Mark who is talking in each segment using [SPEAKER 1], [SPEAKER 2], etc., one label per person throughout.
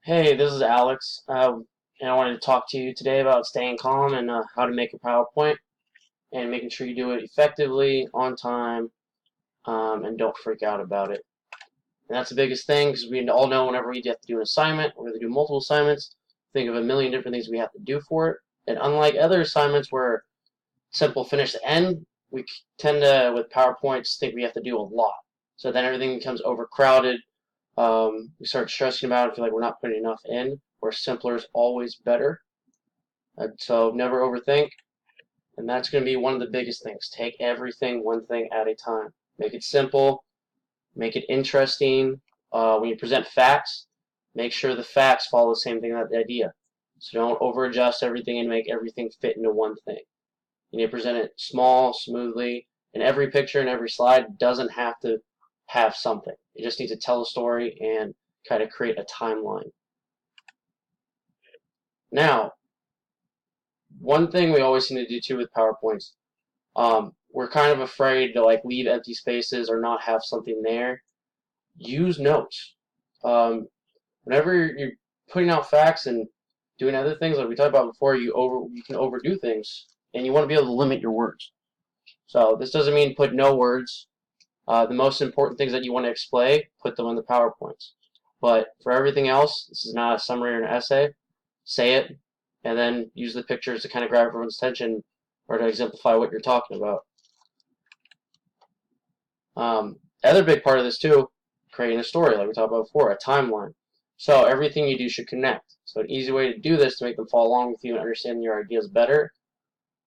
[SPEAKER 1] Hey, this is Alex, and I wanted to talk to you today about staying calm and how to make a PowerPoint and making sure you do it effectively, on time, and don't freak out about it. And that's the biggest thing because we all know whenever we have to do an assignment, or we do multiple assignments, think of a million different things we have to do for it. And unlike other assignments where simple finish to end, we tend to, with PowerPoints, think we have to do a lot. So then everything becomes overcrowded. We start stressing about it, feel like we're not putting enough in, where simpler is always better. So never overthink, and that's going to be one of the biggest things. Take everything one thing at a time. Make it simple, make it interesting. When you present facts, make sure the facts follow the same thing, that the idea. So don't over adjust everything and make everything fit into one thing. You need to present it small, smoothly, and every picture and every slide doesn't have to have something. You just need to tell a story and kind of create a timeline. Now, one thing we always seem to do too with PowerPoints, we're kind of afraid to like leave empty spaces or not have something there. Use notes. Um, Whenever you're putting out facts and doing other things like we talked about before, you can overdo things, and you want to be able to limit your words. So this doesn't mean put no words. The most important things that you want to display, put them on the PowerPoints. But for everything else, this is not a summary or an essay. Say it, and then use the pictures to kind of grab everyone's attention or to exemplify what you're talking about. Other big part of this too, creating a story like we talked about before, a timeline. So everything you do should connect. So an easy way to do this to make them follow along with you and understand your ideas better,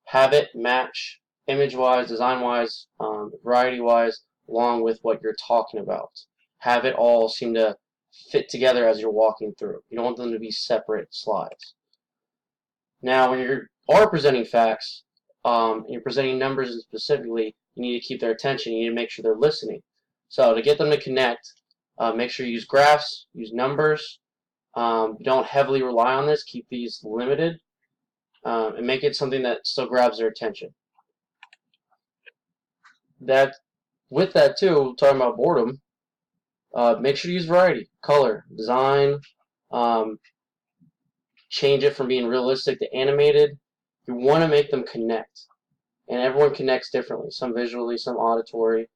[SPEAKER 1] have it match image-wise, design-wise, variety-wise, along with what you're talking about. Have it all seem to fit together as you're walking through. You don't want them to be separate slides. Now, when you are presenting facts, and you're presenting numbers specifically, you need to keep their attention. You need to make sure they're listening. So to get them to connect, make sure you use graphs, use numbers. Don't heavily rely on this. Keep these limited, and make it something that still grabs their attention. That with that too, talking about boredom, make sure to use variety, color, design. Um, Change it from being realistic to animated. You want to make them connect, and everyone connects differently. Some visually, some auditory,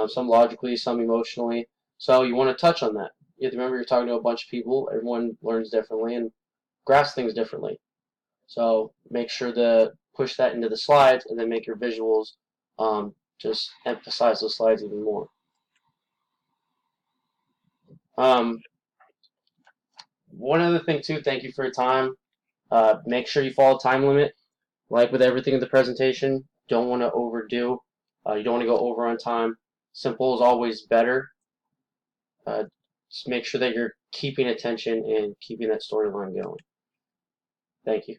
[SPEAKER 1] some logically, some emotionally. So you want to touch on that. You have to remember you're talking to a bunch of people. Everyone learns differently and grasps things differently. So make sure to push that into the slides, and then make your visuals just emphasize those slides even more. Um, One other thing too, thank you for your time. Make sure you follow time limit. Like with everything in the presentation, don't want to overdo. You don't want to go over on time. Simple is always better. Just make sure that you're keeping attention and keeping that storyline going. Thank you.